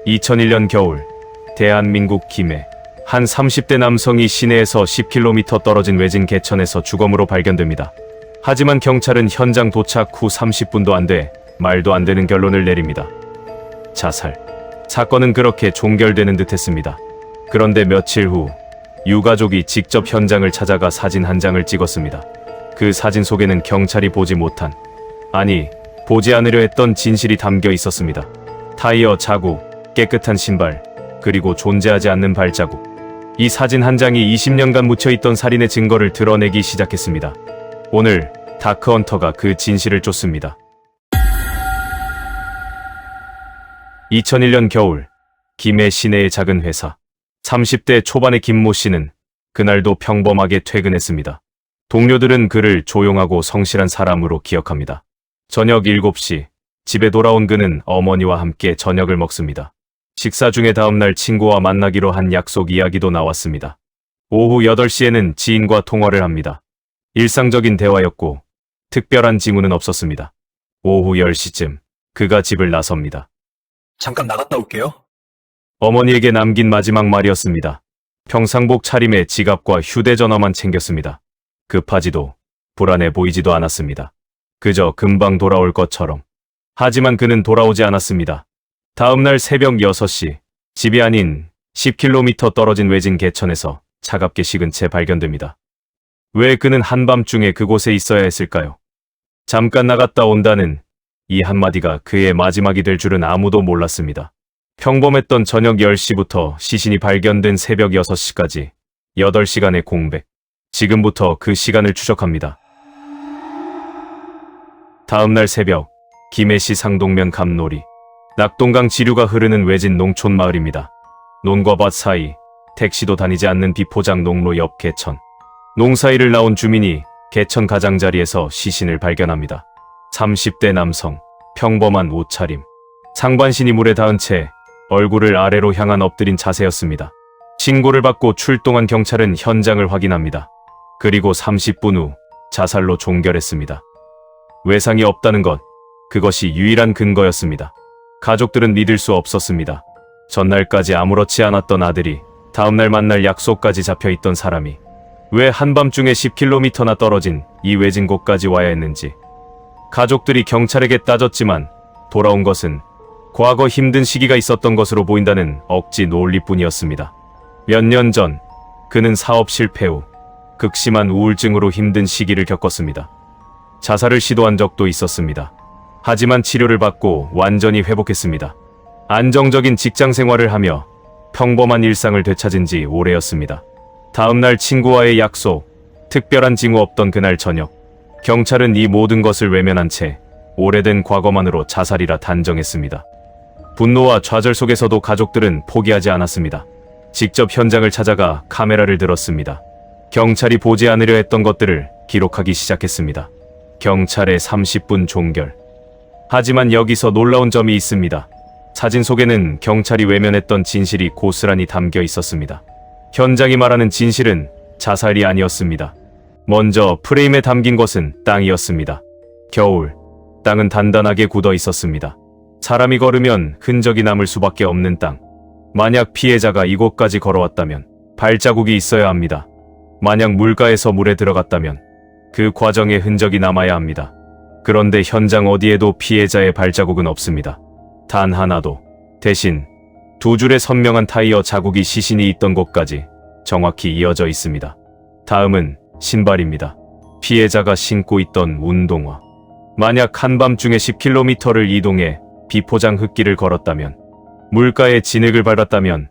2001년 겨울, 대한민국 김해. 한 30대 남성이 시내에서 10km 떨어진 외진 개천에서 주검으로 발견됩니다. 하지만 경찰은 현장 도착 후 30분도 안 돼 말도 안 되는 결론을 내립니다. 자살. 사건은 그렇게 종결되는 듯했습니다. 그런데 며칠 후 유가족이 직접 현장을 찾아가 사진 한 장을 찍었습니다. 그 사진 속에는 경찰이 보지 못한, 아니 보지 않으려 했던 진실이 담겨 있었습니다. 타이어 자국, 깨끗한 신발, 그리고 존재하지 않는 발자국. 이 사진 한 장이 20년간 묻혀있던 살인의 증거를 드러내기 시작했습니다. 오늘 다크헌터가 그 진실을 쫓습니다. 2001년 겨울, 김해 시내의 작은 회사. 30대 초반의 김모 씨는 그날도 평범하게 퇴근했습니다. 동료들은 그를 조용하고 성실한 사람으로 기억합니다. 저녁 7시, 집에 돌아온 그는 어머니와 함께 저녁을 먹습니다. 식사 중에 다음날 친구와 만나기로 한 약속 이야기도 나왔습니다. 오후 8시에는 지인과 통화를 합니다. 일상적인 대화였고 특별한 징후는 없었습니다. 오후 10시쯤 그가 집을 나섭니다. 잠깐 나갔다 올게요. 어머니에게 남긴 마지막 말이었습니다. 평상복 차림에 지갑과 휴대전화만 챙겼습니다. 급하지도 불안해 보이지도 않았습니다. 그저 금방 돌아올 것처럼. 하지만 그는 돌아오지 않았습니다. 다음날 새벽 6시, 집이 아닌 10km 떨어진 외진 개천에서 차갑게 식은 채 발견됩니다. 왜 그는 한밤중에 그곳에 있어야 했을까요? 잠깐 나갔다 온다는 이 한마디가 그의 마지막이 될 줄은 아무도 몰랐습니다. 평범했던 저녁 10시부터 시신이 발견된 새벽 6시까지 8시간의 공백. 지금부터 그 시간을 추적합니다. 다음날 새벽, 김해시 상동면 감놀이. 낙동강 지류가 흐르는 외진 농촌 마을입니다. 논과 밭 사이, 택시도 다니지 않는 비포장 농로 옆 개천. 농사일을 나온 주민이 개천 가장자리에서 시신을 발견합니다. 30대 남성, 평범한 옷차림. 상반신이 물에 닿은 채 얼굴을 아래로 향한 엎드린 자세였습니다. 신고를 받고 출동한 경찰은 현장을 확인합니다. 그리고 30분 후 자살로 종결했습니다. 외상이 없다는 것, 그것이 유일한 근거였습니다. 가족들은 믿을 수 없었습니다. 전날까지 아무렇지 않았던 아들이 다음날 만날 약속까지 잡혀있던 사람이 왜 한밤중에 10km나 떨어진 이 외진 곳까지 와야 했는지. 가족들이 경찰에게 따졌지만 돌아온 것은 과거 힘든 시기가 있었던 것으로 보인다는 억지 논리뿐이었습니다. 몇 년 전 그는 사업 실패 후 극심한 우울증으로 힘든 시기를 겪었습니다. 자살을 시도한 적도 있었습니다. 하지만 치료를 받고 완전히 회복했습니다. 안정적인 직장 생활을 하며 평범한 일상을 되찾은 지 오래였습니다. 다음날 친구와의 약속, 특별한 징후 없던 그날 저녁, 경찰은 이 모든 것을 외면한 채 오래된 과거만으로 자살이라 단정했습니다. 분노와 좌절 속에서도 가족들은 포기하지 않았습니다. 직접 현장을 찾아가 카메라를 들었습니다. 경찰이 보지 않으려 했던 것들을 기록하기 시작했습니다. 경찰의 30분 종결. 하지만 여기서 놀라운 점이 있습니다. 사진 속에는 경찰이 외면했던 진실이 고스란히 담겨 있었습니다. 현장이 말하는 진실은 자살이 아니었습니다. 먼저 프레임에 담긴 것은 땅이었습니다. 겨울, 땅은 단단하게 굳어 있었습니다. 사람이 걸으면 흔적이 남을 수밖에 없는 땅. 만약 피해자가 이곳까지 걸어왔다면 발자국이 있어야 합니다. 만약 물가에서 물에 들어갔다면 그 과정에 흔적이 남아야 합니다. 그런데 현장 어디에도 피해자의 발자국은 없습니다. 단 하나도. 대신 두 줄의 선명한 타이어 자국이 시신이 있던 곳까지 정확히 이어져 있습니다. 다음은 신발입니다. 피해자가 신고 있던 운동화. 만약 한밤중에 10km를 이동해 비포장 흙길을 걸었다면, 물가에 진흙을 밟았다면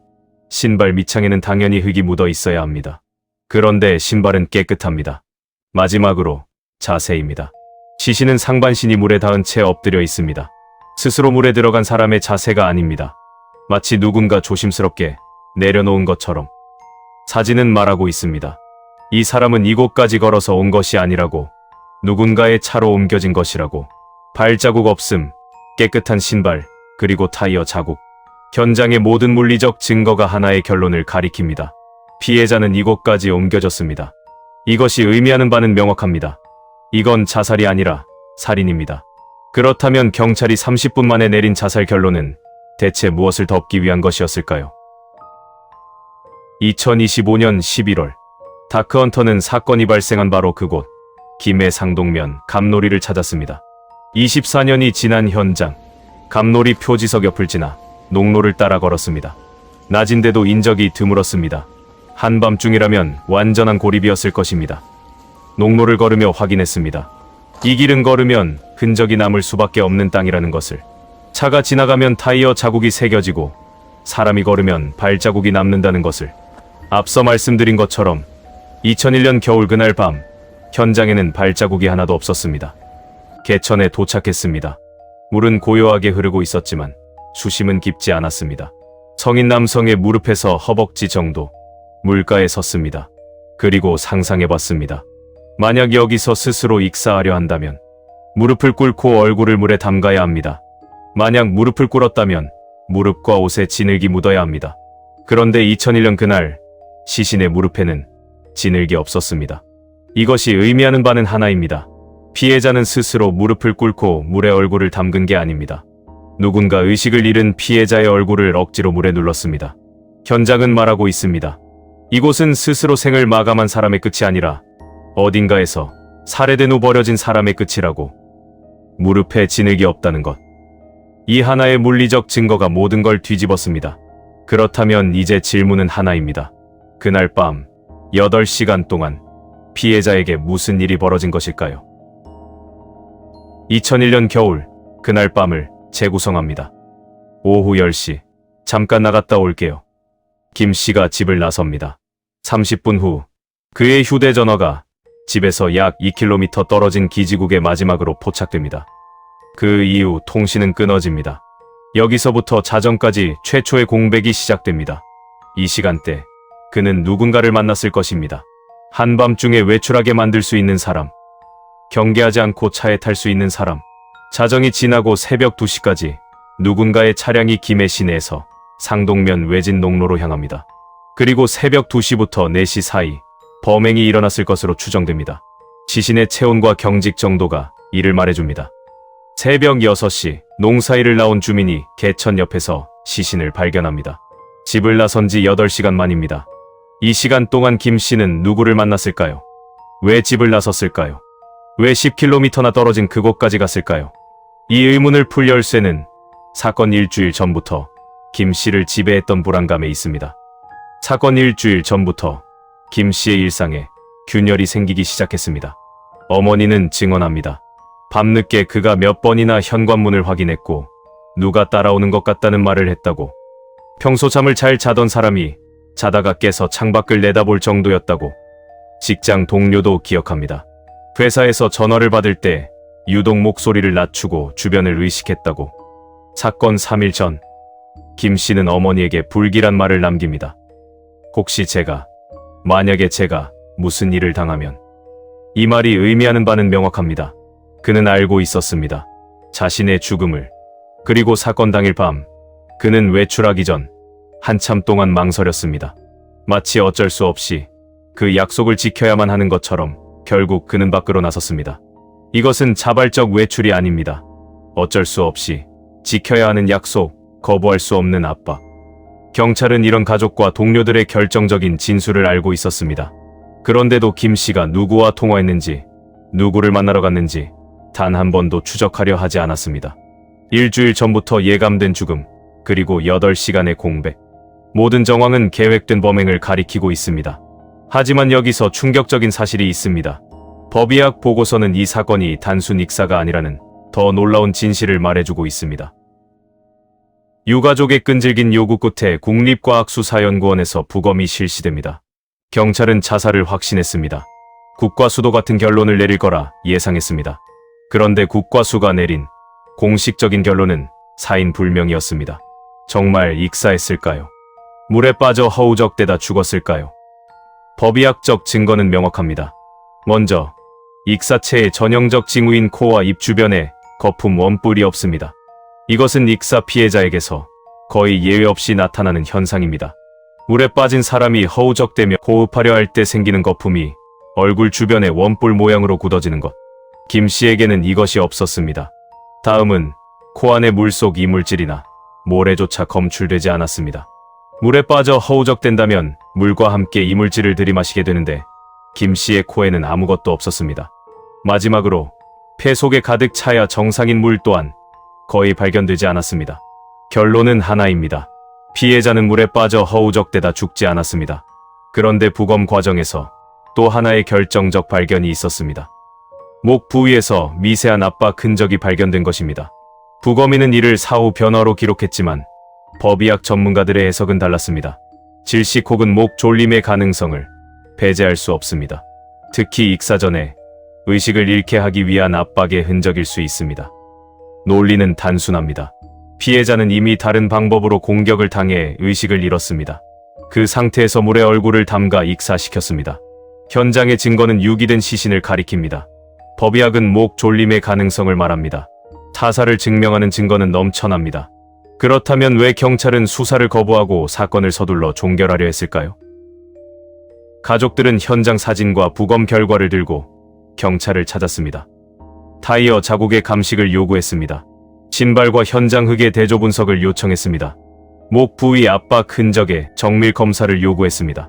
신발 밑창에는 당연히 흙이 묻어 있어야 합니다. 그런데 신발은 깨끗합니다. 마지막으로 자세입니다. 시신은 상반신이 물에 닿은 채 엎드려 있습니다. 스스로 물에 들어간 사람의 자세가 아닙니다. 마치 누군가 조심스럽게 내려놓은 것처럼. 사진은 말하고 있습니다. 이 사람은 이곳까지 걸어서 온 것이 아니라고, 누군가의 차로 옮겨진 것이라고. 발자국 없음, 깨끗한 신발, 그리고 타이어 자국. 현장의 모든 물리적 증거가 하나의 결론을 가리킵니다. 피해자는 이곳까지 옮겨졌습니다. 이것이 의미하는 바는 명확합니다. 이건 자살이 아니라 살인입니다. 그렇다면 경찰이 30분 만에 내린 자살 결론은 대체 무엇을 덮기 위한 것이었을까요? 2025년 11월, 다크헌터는 사건이 발생한 바로 그곳, 김해 상동면 감놀이를 찾았습니다. 24년이 지난 현장, 감놀이 표지석 옆을 지나 농로를 따라 걸었습니다. 낮인데도 인적이 드물었습니다. 한밤중이라면 완전한 고립이었을 것입니다. 농로를 걸으며 확인했습니다. 이 길은 걸으면 흔적이 남을 수밖에 없는 땅이라는 것을. 차가 지나가면 타이어 자국이 새겨지고 사람이 걸으면 발자국이 남는다는 것을. 앞서 말씀드린 것처럼 2001년 겨울 그날 밤, 현장에는 발자국이 하나도 없었습니다. 개천에 도착했습니다. 물은 고요하게 흐르고 있었지만 수심은 깊지 않았습니다. 성인 남성의 무릎에서 허벅지 정도, 물가에 섰습니다. 그리고 상상해봤습니다. 만약 여기서 스스로 익사하려 한다면 무릎을 꿇고 얼굴을 물에 담가야 합니다. 만약 무릎을 꿇었다면 무릎과 옷에 진흙이 묻어야 합니다. 그런데 2001년 그날 시신의 무릎에는 진흙이 없었습니다. 이것이 의미하는 바는 하나입니다. 피해자는 스스로 무릎을 꿇고 물에 얼굴을 담근 게 아닙니다. 누군가 의식을 잃은 피해자의 얼굴을 억지로 물에 눌렀습니다. 현장은 말하고 있습니다. 이곳은 스스로 생을 마감한 사람의 끝이 아니라 어딘가에서 살해된 후 버려진 사람의 끝이라고. 무릎에 진흙이 없다는 것. 이 하나의 물리적 증거가 모든 걸 뒤집었습니다. 그렇다면 이제 질문은 하나입니다. 그날 밤 8시간 동안 피해자에게 무슨 일이 벌어진 것일까요? 2001년 겨울, 그날 밤을 재구성합니다. 오후 10시, 잠깐 나갔다 올게요. 김 씨가 집을 나섭니다. 30분 후, 그의 휴대전화가 집에서 약 2km 떨어진 기지국에 마지막으로 포착됩니다. 그 이후 통신은 끊어집니다. 여기서부터 자정까지 최초의 공백이 시작됩니다. 이 시간대, 그는 누군가를 만났을 것입니다. 한밤중에 외출하게 만들 수 있는 사람, 경계하지 않고 차에 탈 수 있는 사람. 자정이 지나고 새벽 2시까지 누군가의 차량이 김해 시내에서 상동면 외진 농로로 향합니다. 그리고 새벽 2시부터 4시 사이 범행이 일어났을 것으로 추정됩니다. 시신의 체온과 경직 정도가 이를 말해줍니다. 새벽 6시 농사일을 나온 주민이 개천 옆에서 시신을 발견합니다. 집을 나선 지 8시간 만입니다. 이 시간 동안 김 씨는 누구를 만났을까요? 왜 집을 나섰을까요? 왜 10km나 떨어진 그곳까지 갔을까요? 이 의문을 풀 열쇠는 사건 일주일 전부터 김 씨를 지배했던 불안감에 있습니다. 사건 일주일 전부터 김 씨의 일상에 균열이 생기기 시작했습니다. 어머니는 증언합니다. 밤늦게 그가 몇 번이나 현관문을 확인했고 누가 따라오는 것 같다는 말을 했다고. 평소 잠을 잘 자던 사람이 자다가 깨서 창밖을 내다볼 정도였다고. 직장 동료도 기억합니다. 회사에서 전화를 받을 때 유독 목소리를 낮추고 주변을 의식했다고. 사건 3일 전, 김 씨는 어머니에게 불길한 말을 남깁니다. 혹시 만약에 제가 무슨 일을 당하면. 이 말이 의미하는 바는 명확합니다. 그는 알고 있었습니다. 자신의 죽음을. 그리고 사건 당일 밤, 그는 외출하기 전 한참 동안 망설였습니다. 마치 어쩔 수 없이 그 약속을 지켜야만 하는 것처럼 결국 그는 밖으로 나섰습니다. 이것은 자발적 외출이 아닙니다. 어쩔 수 없이 지켜야 하는 약속, 거부할 수 없는 압박. 경찰은 이런 가족과 동료들의 결정적인 진술을 알고 있었습니다. 그런데도 김 씨가 누구와 통화했는지, 누구를 만나러 갔는지 단 한 번도 추적하려 하지 않았습니다. 일주일 전부터 예감된 죽음, 그리고 8시간의 공백. 모든 정황은 계획된 범행을 가리키고 있습니다. 하지만 여기서 충격적인 사실이 있습니다. 법의학 보고서는 이 사건이 단순 익사가 아니라는 더 놀라운 진실을 말해주고 있습니다. 유가족의 끈질긴 요구 끝에 국립과학수사연구원에서 부검이 실시됩니다. 경찰은 자살을 확신했습니다. 국과수도 같은 결론을 내릴 거라 예상했습니다. 그런데 국과수가 내린 공식적인 결론은 사인 불명이었습니다. 정말 익사했을까요? 물에 빠져 허우적대다 죽었을까요? 법의학적 증거는 명확합니다. 먼저, 익사체의 전형적 징후인 코와 입 주변에 거품 원뿔이 없습니다. 이것은 익사 피해자에게서 거의 예외 없이 나타나는 현상입니다. 물에 빠진 사람이 허우적대며 호흡하려 할 때 생기는 거품이 얼굴 주변에 원뿔 모양으로 굳어지는 것. 김 씨에게는 이것이 없었습니다. 다음은 코 안의 물속 이물질이나 모래조차 검출되지 않았습니다. 물에 빠져 허우적댄다면 물과 함께 이물질을 들이마시게 되는데 김 씨의 코에는 아무것도 없었습니다. 마지막으로 폐 속에 가득 차야 정상인 물 또한 거의 발견되지 않았습니다. 결론은 하나입니다. 피해자는 물에 빠져 허우적대다 죽지 않았습니다. 그런데 부검 과정에서 또 하나의 결정적 발견이 있었습니다. 목 부위에서 미세한 압박 흔적이 발견된 것입니다. 부검인은 이를 사후 변화로 기록했지만 법의학 전문가들의 해석은 달랐습니다. 질식 혹은 목 졸림의 가능성을 배제할 수 없습니다. 특히 익사 전에 의식을 잃게 하기 위한 압박의 흔적일 수 있습니다. 논리는 단순합니다. 피해자는 이미 다른 방법으로 공격을 당해 의식을 잃었습니다. 그 상태에서 물에 얼굴을 담가 익사시켰습니다. 현장의 증거는 유기된 시신을 가리킵니다. 법의학은 목 졸림의 가능성을 말합니다. 타살을 증명하는 증거는 넘쳐납니다. 그렇다면 왜 경찰은 수사를 거부하고 사건을 서둘러 종결하려 했을까요? 가족들은 현장 사진과 부검 결과를 들고 경찰을 찾았습니다. 타이어 자국의 감식을 요구했습니다. 신발과 현장 흙의 대조 분석을 요청했습니다. 목 부위 압박 흔적의 정밀 검사를 요구했습니다.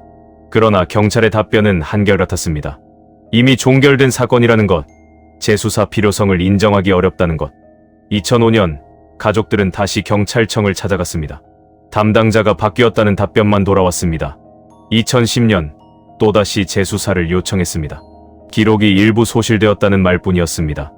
그러나 경찰의 답변은 한결같았습니다. 이미 종결된 사건이라는 것, 재수사 필요성을 인정하기 어렵다는 것. 2005년 가족들은 다시 경찰청을 찾아갔습니다. 담당자가 바뀌었다는 답변만 돌아왔습니다. 2010년 또다시 재수사를 요청했습니다. 기록이 일부 소실되었다는 말뿐이었습니다.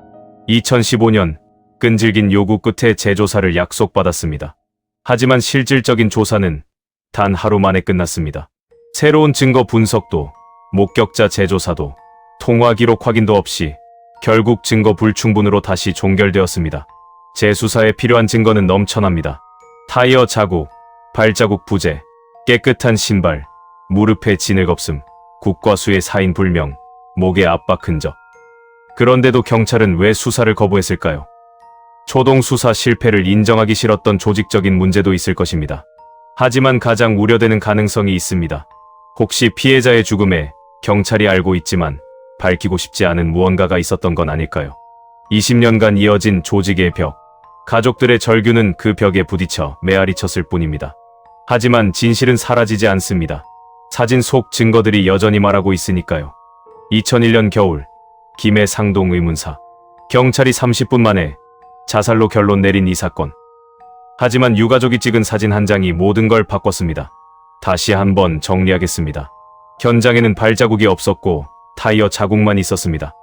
2015년 끈질긴 요구 끝에 재조사를 약속받았습니다. 하지만 실질적인 조사는 단 하루 만에 끝났습니다. 새로운 증거 분석도, 목격자 재조사도, 통화 기록 확인도 없이 결국 증거 불충분으로 다시 종결되었습니다. 재수사에 필요한 증거는 넘쳐납니다. 타이어 자국, 발자국 부재, 깨끗한 신발, 무릎의 진흙없음, 국과수의 사인 불명, 목의 압박 흔적. 그런데도 경찰은 왜 수사를 거부했을까요? 초동 수사 실패를 인정하기 싫었던 조직적인 문제도 있을 것입니다. 하지만 가장 우려되는 가능성이 있습니다. 혹시 피해자의 죽음에 경찰이 알고 있지만 밝히고 싶지 않은 무언가가 있었던 건 아닐까요? 20년간 이어진 조직의 벽, 가족들의 절규는 그 벽에 부딪혀 메아리 쳤을 뿐입니다. 하지만 진실은 사라지지 않습니다. 사진 속 증거들이 여전히 말하고 있으니까요. 2001년 겨울, 김해 상동 의문사. 경찰이 30분 만에 자살로 결론 내린 이 사건. 하지만 유가족이 찍은 사진 한 장이 모든 걸 바꿨습니다. 다시 한번 정리하겠습니다. 현장에는 발자국이 없었고 타이어 자국만 있었습니다.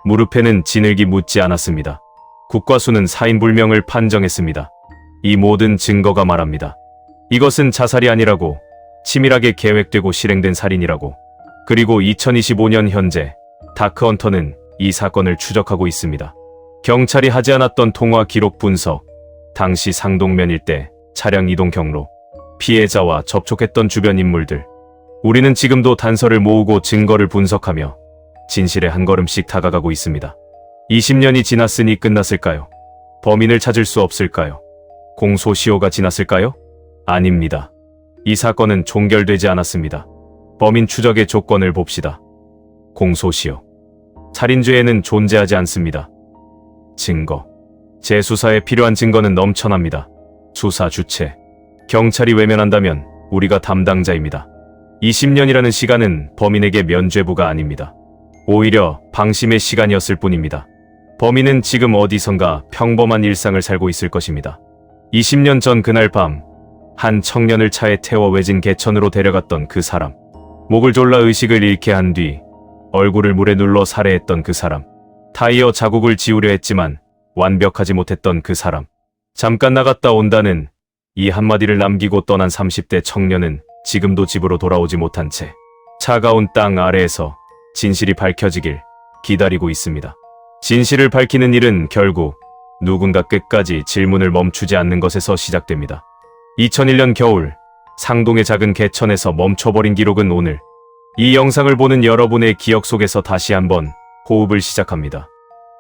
무릎에는 진흙이 묻지 않았습니다. 국과수는 사인불명을 판정했습니다. 이 모든 증거가 말합니다. 이것은 자살이 아니라고, 치밀하게 계획되고 실행된 살인이라고. 그리고 2025년 현재 다크헌터는 이 사건을 추적하고 있습니다. 경찰이 하지 않았던 통화 기록 분석, 당시 상동면 일대 차량 이동 경로, 피해자와 접촉했던 주변 인물들. 우리는 지금도 단서를 모으고 증거를 분석하며 진실에 한 걸음씩 다가가고 있습니다. 20년이 지났으니 끝났을까요? 범인을 찾을 수 없을까요? 공소시효가 지났을까요? 아닙니다. 이 사건은 종결되지 않았습니다. 범인 추적의 조건을 봅시다. 공소시효. 살인죄에는 존재하지 않습니다. 증거. 재수사에 필요한 증거는 넘쳐납니다. 수사 주체. 경찰이 외면한다면 우리가 담당자입니다. 20년이라는 시간은 범인에게 면죄부가 아닙니다. 오히려 방심의 시간이었을 뿐입니다. 범인은 지금 어디선가 평범한 일상을 살고 있을 것입니다. 20년 전 그날 밤, 한 청년을 차에 태워 외진 개천으로 데려갔던 그 사람. 목을 졸라 의식을 잃게 한 뒤 얼굴을 물에 눌러 살해했던 그 사람. 타이어 자국을 지우려 했지만 완벽하지 못했던 그 사람. 잠깐 나갔다 온다는 이 한마디를 남기고 떠난 30대 청년은 지금도 집으로 돌아오지 못한 채 차가운 땅 아래에서 진실이 밝혀지길 기다리고 있습니다. 진실을 밝히는 일은 결국 누군가 끝까지 질문을 멈추지 않는 것에서 시작됩니다. 2001년 겨울, 상동의 작은 개천에서 멈춰버린 기록은 오늘 이 영상을 보는 여러분의 기억 속에서 다시 한번 호흡을 시작합니다.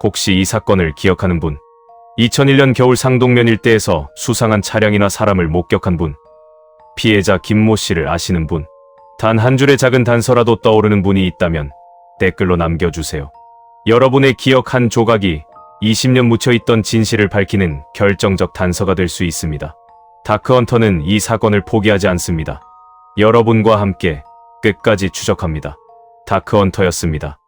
혹시 이 사건을 기억하는 분? 2001년 겨울 상동면 일대에서 수상한 차량이나 사람을 목격한 분? 피해자 김모 씨를 아시는 분? 단 한 줄의 작은 단서라도 떠오르는 분이 있다면 댓글로 남겨주세요. 여러분의 기억 한 조각이 20년 묻혀있던 진실을 밝히는 결정적 단서가 될 수 있습니다. 다크헌터는 이 사건을 포기하지 않습니다. 여러분과 함께 끝까지 추적합니다. 다크헌터였습니다.